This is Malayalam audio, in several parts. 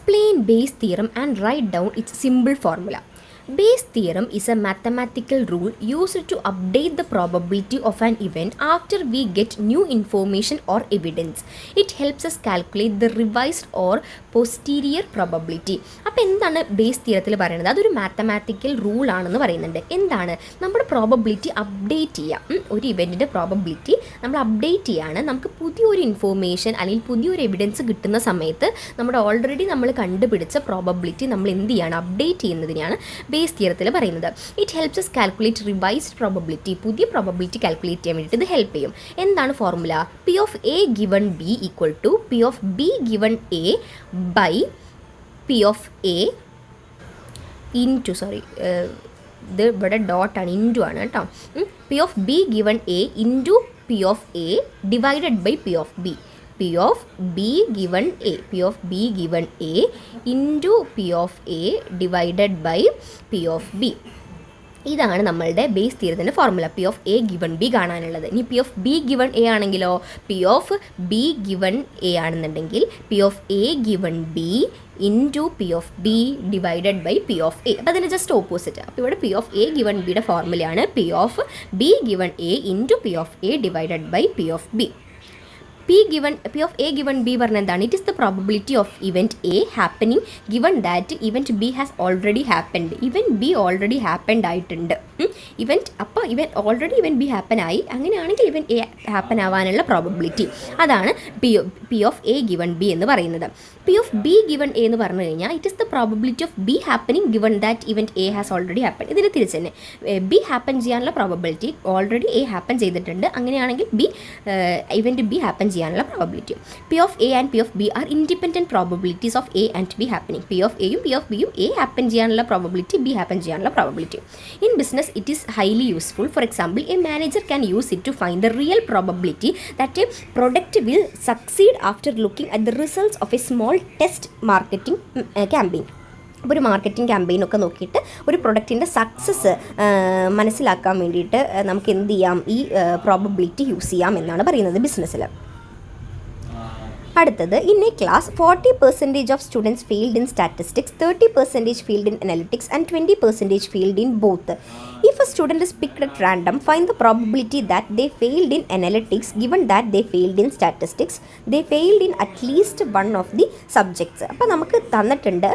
Explain Bayes' theorem and write down its simple formula. Bayes' theorem is a mathematical rule used to update the probability of an event after we get new information or evidence. It helps us calculate the revised or posterior probability. അപ്പോൾ എന്താണ് ബേസ് തിയറത്തിൽ പറയുന്നത്? അതൊരു മാത്തമാറ്റിക്കൽ റൂൾ ആണെന്ന് പറയുന്നുണ്ട്. എന്താണ്? നമ്മുടെ പ്രോബബിലിറ്റി അപ്ഡേറ്റ് ചെയ്യുക. ഒരു ഇവൻറ്റിൻ്റെ പ്രോബബിലിറ്റി നമ്മൾ അപ്ഡേറ്റ് ചെയ്യാണ്. നമുക്ക് പുതിയൊരു ഇൻഫോർമേഷൻ അല്ലെങ്കിൽ പുതിയൊരു എവിഡൻസ് കിട്ടുന്ന സമയത്ത് നമ്മുടെ ഓൾറെഡി നമ്മൾ കണ്ടുപിടിച്ച പ്രോബബിലിറ്റി നമ്മൾ എന്ത് ചെയ്യാണ്? അപ്ഡേറ്റ് ചെയ്യുന്നതിനെയാണ് ബേസ് തിയറത്തിൽ പറയുന്നത്. It helps us calculate revised probability. പുതിയ പ്രോബബിലിറ്റി കാൽക്കുലേറ്റ് ചെയ്യാൻ വേണ്ടിയിട്ട് ഇത് ഹെൽപ്പ് ചെയ്യും. എന്താണ് formula? P of A given B equal to P of B given A by P of A into ഇത് ഇവിടെ ഡോട്ടാണ്, ഇൻറ്റു ആണ് കേട്ടോ. P of B given A into P of A divided by P of B. P of B given A, P of B given A into P of A divided by P of B. ഇതാണ് നമ്മളുടെ ബേസ് തിയറത്തിൻ്റെ formula. P of A given B കാണാനുള്ളത്. ഇനി P of B given A ആണെങ്കിലോ, P of B given A ആണെന്നുണ്ടെങ്കിൽ P of A given B into P of B divided by P of A. അപ്പോൾ അതിന് ജസ്റ്റ് ഓപ്പോസിറ്റ്. അപ്പോൾ ഇവിടെ പി ഓഫ് എ ഗിവൺ ബിയുടെ ഫോർമുലയാണ് P of B given A into P of A divided by P of B. P of A given B പറഞ്ഞാൽ എന്താണ്? It is the probability of event A happening given that event B has already happened. Event B already happened ആയിട്ടുണ്ട്. അപ്പോൾ ഇവൻറ്റ് ബി ഹാപ്പൻ ആയി. അങ്ങനെയാണെങ്കിൽ ഇവൻറ്റ് എ ഹാപ്പൻ ആവാനുള്ള പ്രോബബിലിറ്റി. അതാണ് P of A given B എന്ന് പറയുന്നത്. P of B given A എന്ന് പറഞ്ഞു കഴിഞ്ഞാൽ it is the probability of B happening given that event A has already happen. ഇതിന് തിരിച്ച് തന്നെ ബി ഹാപ്പൻ ചെയ്യാനുള്ള പ്രോബബിലിറ്റി ഓൾറെഡി എ ഹാപ്പൻ ചെയ്തിട്ടുണ്ട്. അങ്ങനെയാണെങ്കിൽ ഇവൻറ്റ് ബി ഹാപ്പൻ ചെയ്യാനുള്ള probability. P of A and P of B are independent probabilities of A and B happening. P of എയും പി ഓഫ് ബിയും എ ഹാപ്പൻ ചെയ്യാനുള്ള പ്രോബബിലിറ്റി, ബി ഹാപ്പൻ ചെയ്യാനുള്ള probability. In business it is highly useful. For example, a manager can use it to find the real probability that a product will succeed after looking at the results of a small test marketing campaign. അപ്പോൾ ഒരു മാർക്കറ്റിംഗ് ക്യാമ്പയിനൊക്കെ നോക്കിയിട്ട് ഒരു പ്രൊഡക്റ്റിൻ്റെ സക്സസ് മനസ്സിലാക്കാൻ വേണ്ടിയിട്ട് നമുക്ക് എന്ത് ചെയ്യാം? ഈ പ്രോബബിലിറ്റി യൂസ് ചെയ്യാം എന്നാണ് പറയുന്നത് ബിസിനസ്സിൽ. അടുത്തത്, in A class 40% of students failed in statistics, 30% failed in analytics and 20% failed in both. If a student is picked at random, find the probability that they failed in analytics given that they failed in statistics. They failed in at least one of the subjects. അപ്പോൾ നമുക്ക് തന്നിട്ടുണ്ട്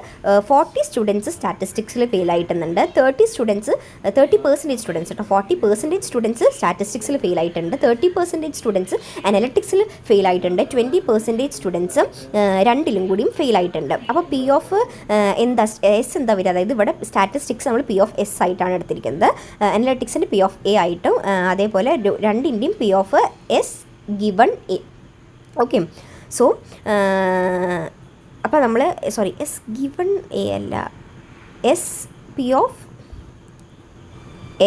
40 സ്റ്റുഡൻസ് സ്റ്റാറ്റിസ്റ്റിക്സിൽ ഫെയിൽ ആയിട്ടുണ്ട്, 30% സ്റ്റുഡൻസ് കേട്ടോ, 40% സ്റ്റുഡൻസ് സ്റ്റാറ്റിസ്റ്റിക്സിൽ ഫെയിൽ ആയിട്ടുണ്ട്, 30% സ്റ്റുഡൻസ് അനാലിറ്റിക്സിൽ ഫെയിൽ ആയിട്ടുണ്ട്, 20% സ്റ്റുഡൻസ് രണ്ടിലും കൂടിയും ഫെയിൽ ആയിട്ടുണ്ട്. അപ്പോൾ പി ഓഫ് എസ് എന്താ വരിക? അതായത് ഇവിടെ സ്റ്റാറ്റിസ്റ്റിക്സ് നമ്മൾ പി ഓഫ് എസ് ആയിട്ടാണ് എടുത്തിരിക്കുന്നത്, അനലറ്റിക്സിൻ്റെ പി ഓഫ് എ ആയിട്ടും, അതേപോലെ രണ്ടിൻ്റെയും P of S given A. Okay, so അപ്പോൾ നമ്മൾ എസ് ഗിവൺ എ അല്ല, S P of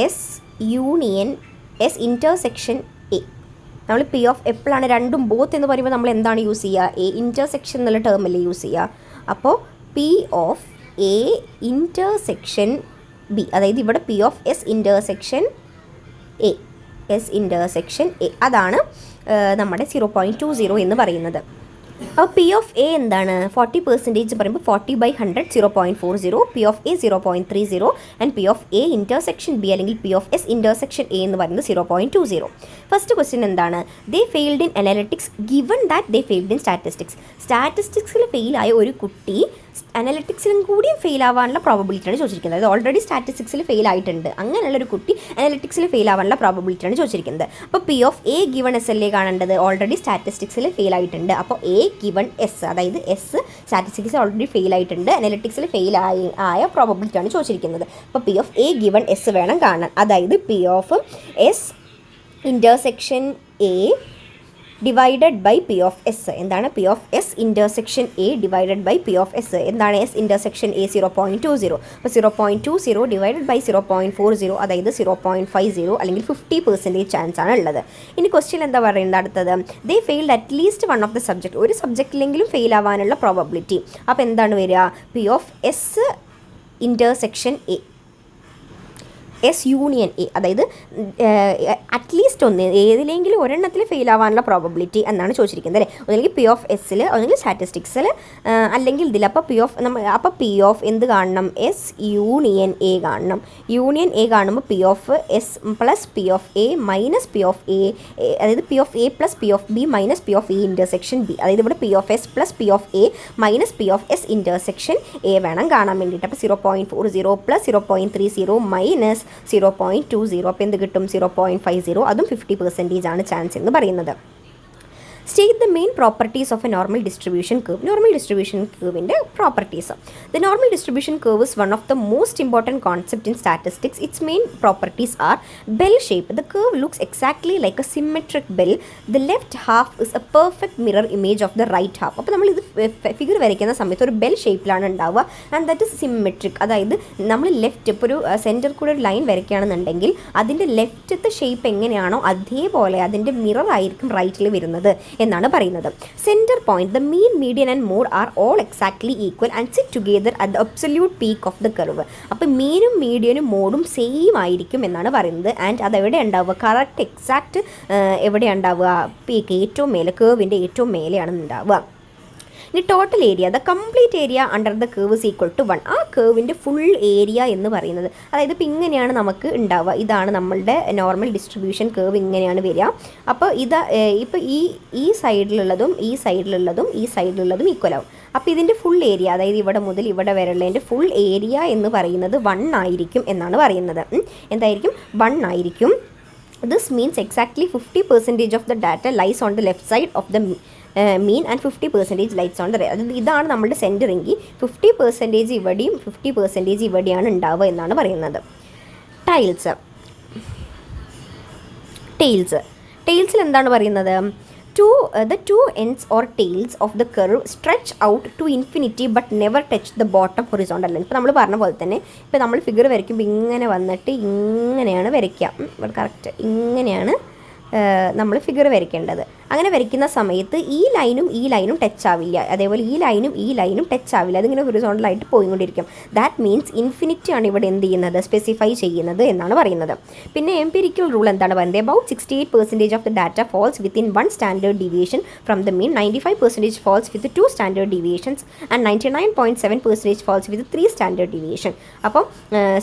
S union S intersection A. നമ്മൾ പി ഓഫ് എപ്പോഴാണ് രണ്ടും ബോത്ത് എന്ന് പറയുമ്പോൾ നമ്മൾ എന്താണ് യൂസ് ചെയ്യുക? എ ഇൻ്റർസെക്ഷൻ എന്നുള്ള ടേമല്ലേ യൂസ് ചെയ്യുക. അപ്പോൾ P of A intersection B, അതായത് ഇവിടെ P of S intersection A, അതാണ് നമ്മുടെ 0.20 എന്ന് പറയുന്നത്. അപ്പോൾ പി ഓഫ് എ എന്താണ്? 40% പറയുമ്പോൾ 40/100 0.40, P of A 0.30 and P of A intersection B അല്ലെങ്കിൽ P of S intersection A എന്ന് പറയുന്നത് 0.20. ഫസ്റ്റ് ക്വസ്റ്റ്യൻ എന്താണ്? They failed in analytics given that they failed in statistics. സ്റ്റാറ്റിസ്റ്റിക്സിൽ ഫെയിലായ ഒരു കുട്ടി അനാലിറ്റിക്സിലും കൂടിയും ഫെയിൽ ആവാനുള്ള പ്രോബബിലിറ്റിയാണ് ചോദിച്ചിരിക്കുന്നത്. അതായത് ഓൾറെഡി സ്റ്റാറ്റിസ്റ്റിക്സിൽ ഫെയിൽ ആയിട്ടുണ്ട്, അങ്ങനെയുള്ളൊരു കുട്ടി അനാലിറ്റിക്സിൽ ഫെയിൽ ആവാനുള്ള പ്രോബബിലിറ്റിയാണ് ചോദിച്ചിരിക്കുന്നത്. അപ്പോൾ P of A given S അല്ലേ കാണേണ്ടത്? ഓൾറെഡി സ്റ്റാറ്റിസ്റ്റിക്സിൽ ഫെയിൽ ആയിട്ടുണ്ട്, അപ്പോൾ എ ഗിവൺ എസ്, അതായത് എസ് സ്റ്റാറ്റിസ്റ്റിക്സിൽ ഓൾറെഡി ഫെയിൽ ആയിട്ടുണ്ട്, അനാലിറ്റിക്സിൽ ഫെയിൽ ആയ പ്രോബബിലിറ്റിയാണ് ചോദിച്ചിരിക്കുന്നത്. അപ്പോൾ P of A given S വേണം കാണാൻ. അതായത് P of S intersection A divided by P of S. എന്താണ് P of S intersection A divided by P of S? എന്താണ് എസ് ഇൻ്റർസെക്ഷൻ എ? 0.20. അപ്പോൾ 0.20 ഡിവൈഡഡ് ബൈ 0.40, അതായത് 0.50 അല്ലെങ്കിൽ 50% ചാൻസ് ആണ് ഉള്ളത്. ഇനി ക്വസ്റ്റ്യൻ എന്താ പറയുന്നത് അടുത്തത്? ദേ failed at least one of the subject. ഒരു സബ്ജക്റ്റിലെങ്കിലും ഫെയിൽ ആവാനുള്ള പ്രോബബിലിറ്റി. അപ്പോൾ എന്താണ് വരിക? P of S intersection A. S union A, അതായത് അറ്റ്ലീസ്റ്റ് ഒന്ന് ഏതിലെങ്കിലും ഒരെണ്ണത്തിൽ ഫെയിൽ ആവാനുള്ള പ്രോബബിലിറ്റി എന്നാണ് ചോദിച്ചിരിക്കുന്നത് അല്ലേ. ഒന്നെങ്കിൽ പി ഓഫ് എസ്സിൽ, ഒന്നെങ്കിൽ സ്റ്റാറ്റിസ്റ്റിക്സിൽ, അല്ലെങ്കിൽ ഇതിൽ. അപ്പോൾ പി ഓഫ് എന്ത് കാണണം? എസ് യൂണിയൻ എ കാണണം. യൂണിയൻ എ കാണുമ്പോൾ P of S plus P of A minus P of A, അതായത് P of A plus P of B minus P of A intersection B, അതായത് ഇവിടെ P of S plus P of A minus P of S intersection A വേണം കാണാൻ വേണ്ടിയിട്ട്. അപ്പോൾ 0.40 പ്ലസ് 0.30 മൈനസ് 0.20, അപ്പോൾ എന്ത് കിട്ടും? 0.50. അതും 50% ആണ് ചാൻസ് എന്ന് പറയുന്നത്. State the main properties of a normal distribution curve. Normal distribution curve in the properties. The normal distribution curve is one of the most important concepts in statistics. Its main properties are bell shape. The curve looks exactly like a symmetric bell. The left half is a perfect mirror image of the right half. അപ്പോൾ നമ്മൾ ഇത് ഫിഗർ വരയ്ക്കുന്ന സമയത്ത് ഒരു ബെൽ ഷേപ്പിലാണ് ഉണ്ടാവുക. And that is symmetric. അതായത് നമ്മൾ ലെഫ്റ്റ് ഇപ്പോൾ ഒരു സെൻറ്റർ കൂടെ ഒരു ലൈൻ വരയ്ക്കുകയാണെന്നുണ്ടെങ്കിൽ അതിൻ്റെ ലെഫ്റ്റത്തെ ഷേപ്പ് എങ്ങനെയാണോ അതേപോലെ അതിൻ്റെ മിറർ ആയിരിക്കും റൈറ്റിൽ വരുന്നത് എന്നാണ് പറയുന്നത്. Center point, the mean, median and mode are all exactly equal and sit together at the absolute peak of the curve. അപ്പോൾ മീനും മീഡിയനും മോഡും സെയിം ആയിരിക്കും എന്നാണ് പറയുന്നത്. ആൻഡ് അത് എവിടെ ഉണ്ടാവുക? കറക്റ്റ് എക്സാക്റ്റ് എവിടെയാണ് ഉണ്ടാവുക? പീക്ക് ഏറ്റവും മേലെ, കർവിൻ്റെ ഏറ്റവും മേലെയാണ് ഉണ്ടാവുക. ഇനി total area, the complete area under the curve is equal to 1. ആ കർവിൻ്റെ ഫുൾ ഏരിയ എന്ന് പറയുന്നത്, അതായത് ഇപ്പോൾ ഇങ്ങനെയാണ് നമുക്ക് ഉണ്ടാവുക. ഇതാണ് നമ്മളുടെ നോർമൽ ഡിസ്ട്രിബ്യൂഷൻ കർവ്, ഇങ്ങനെയാണ് വരിക. അപ്പോൾ ഇപ്പോൾ ഈ സൈഡിലുള്ളതും ഈ സൈഡിലുള്ളതും ഈക്വൽ ആവും. അപ്പോൾ ഇതിൻ്റെ ഫുൾ ഏരിയ, അതായത് ഇവിടെ മുതൽ ഇവിടെ വരെയുള്ളതിൻ്റെ ഫുൾ ഏരിയ എന്ന് പറയുന്നത് 1 ആയിരിക്കും എന്നാണ് പറയുന്നത്. എന്തായിരിക്കും? 1 ആയിരിക്കും. This means exactly 50% of the data lies on the left side of the mean and 50% lies on the right. അതായത് ഇതാണ് നമ്മുടെ സെൻറ്ററെങ്കിൽ 50% ഇവിടെയും 50% ഇവിടെയാണ് ഉണ്ടാവുക എന്നാണ് പറയുന്നത്. ടൈൽസിൽ എന്താണ് പറയുന്നത്? The two ends or tails of the curve stretch out to infinity but never touch the bottom horizontal line. ഇപ്പോൾ നമ്മൾ പറഞ്ഞ പോലെ തന്നെ ഇപ്പോൾ നമ്മൾ ഫിഗർ വരയ്ക്കുമ്പോൾ ഇങ്ങനെ വന്നിട്ട് ഇങ്ങനെയാണ് വരയ്ക്കുക. ഇവിടെ കറക്റ്റ് ഇങ്ങനെയാണ് നമ്മൾ ഫിഗർ വരയ്ക്കേണ്ടത്. അങ്ങനെ വരയ്ക്കുന്ന സമയത്ത് ഈ ലൈനും ടച്ച് ആവില്ല, അതേപോലെ ഈ ലൈനും ടച്ച് ആവില്ല. അതിങ്ങനെ ഹൊറിസോണ്ടലായിട്ട് പോയിക്കൊണ്ടിരിക്കും. ദാറ്റ് മീൻസ് ഇൻഫിനിറ്റി ആണ് ഇവിടെ എന്ത് ചെയ്യുന്നത്? സ്പെസിഫൈ ചെയ്യുന്നത് എന്നാണ് പറയുന്നത്. പിന്നെ എംപിരിക്കൽ റൂൾ എന്താണ് പറയുന്നത്? About 68% of the data falls within 1 standard deviation from the mean, 95% falls with 2 standard deviations and 99.7% falls with 3 standard deviation. അപ്പം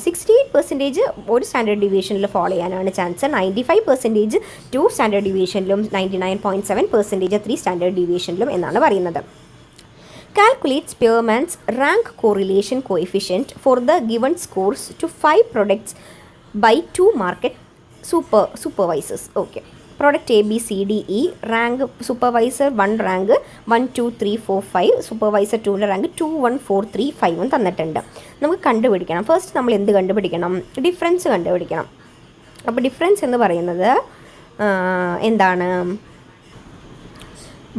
68% ഒരു സ്റ്റാൻഡേർഡ് ഡീവിയേഷനിൽ ഫോളോ ചെയ്യാനാണ് ചാൻസ്, 95% 2 സ്റ്റാൻഡേർഡ് ഡീവിയേഷനിലും 99.7% 3 സ്റ്റാൻഡേർഡ് ഡീവിയേഷനിലും എന്നാണ് പറയുന്നത്. Calculate Spearman's rank correlation coefficient for the given scores to 5 products by 2 market supervisors. Okay. Product A, B, C, D, E, rank supervisor 1 rank 1, 2, 3, 4, 5, supervisor 2 rank 2, 1, 4, 3, 5 തന്നിട്ടുണ്ട്. നമുക്ക് കണ്ടുപിടിക്കണം. ഫസ്റ്റ് നമ്മൾ എന്ത് കണ്ടുപിടിക്കണം? ഡിഫറൻസ് കണ്ടുപിടിക്കണം. അപ്പോൾ ഡിഫറൻസ് എന്ന് പറയുന്നത് എന്താണ്?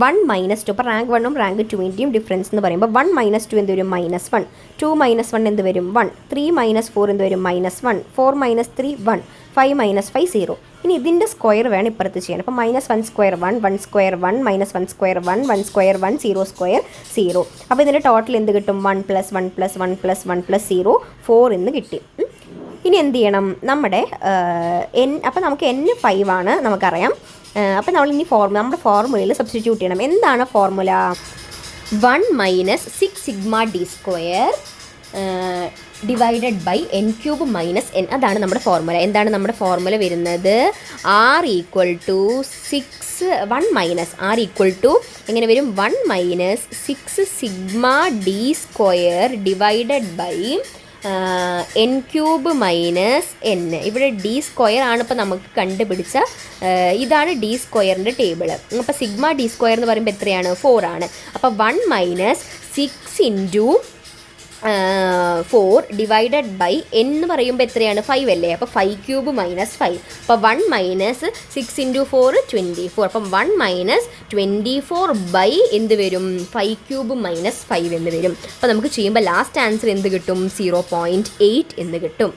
1 - 2. അപ്പോൾ റാങ്ക് 1ഉം റാങ്ക് 2ൻ്റെയും ഡിഫറൻസ് എന്ന് പറയുമ്പോൾ 1 - 2 എന്ത് വരും? -1. 2 - 1 എന്ത് വരും? 1. 3 - 4 എന്ത് വരും? -1. 4 - 3 1. 5 - 5 0. ഇനി ഇതിൻ്റെ സ്ക്വയർ വേണം ഇപ്പുറത്ത് ചെയ്യാൻ. അപ്പോൾ -1 square 1, 1 square 1, -1 square 1, 1 square 1, 0 square 0. അപ്പോൾ ഇതിൻ്റെ ടോട്ടൽ എന്ത് കിട്ടും? 1 + 1 + 1 + 1 + 0 4 എന്ന് കിട്ടി. ഇനി എന്ത് ചെയ്യണം? നമ്മുടെ അപ്പോൾ നമുക്ക് n 5 ആണ് നമുക്കറിയാം. അപ്പോൾ നമ്മൾ ഇനി നമ്മുടെ ഫോർമുലയിൽ സബ്സ്റ്റിറ്റ്യൂട്ട് ചെയ്യണം. എന്താണ് formula? 1 - 6 sigma d square divided by n³ minus n. അതാണ് നമ്മുടെ ഫോർമുല. എന്താണ് നമ്മുടെ ഫോർമുല വരുന്നത്? r = 6 1 മൈനസ് r = എങ്ങനെ വരും? 1 - 6 sigma d square divided by n³ minus n. ഇവിടെ d സ്ക്വയർ ആണ് ഇപ്പോൾ നമുക്ക് കണ്ടുപിടിച്ച, ഇതാണ് d സ്ക്വയറിൻ്റെ ടേബിൾ. അപ്പോൾ സിഗ്മ d സ്ക്വയർ എന്ന് പറയുമ്പോൾ എത്രയാണ്? 4 ആണ്. അപ്പോൾ 1 - 6 × 4 ഡിവൈഡഡ് ബൈ n എന്ന് പറയുമ്പോൾ എത്രയാണ്? 5 അല്ലേ? അപ്പോൾ 5³ - 5. അപ്പോൾ 1 - 6 × 4 24. അപ്പം 1 - 24 ബൈ എന്ത് വരും? 5³ - 5 എന്ന് വരും. അപ്പോൾ നമുക്ക് ചെയ്യുമ്പോൾ ലാസ്റ്റ് ആൻസർ എന്ത് കിട്ടും? 0.8 എന്ന് കിട്ടും.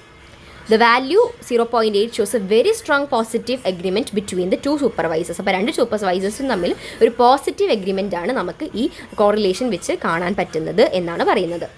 The value 0.8 shows a very strong positive agreement between the 2 supervisors. അപ്പോൾ 2 സൂപ്പർവൈസേഴ്സും തമ്മിൽ ഒരു പോസിറ്റീവ് എഗ്രിമെൻ്റ് ആണ് നമുക്ക് ഈ കോറിലേഷൻ വെച്ച് കാണാൻ പറ്റുന്നത് എന്നാണ് പറയുന്നത്.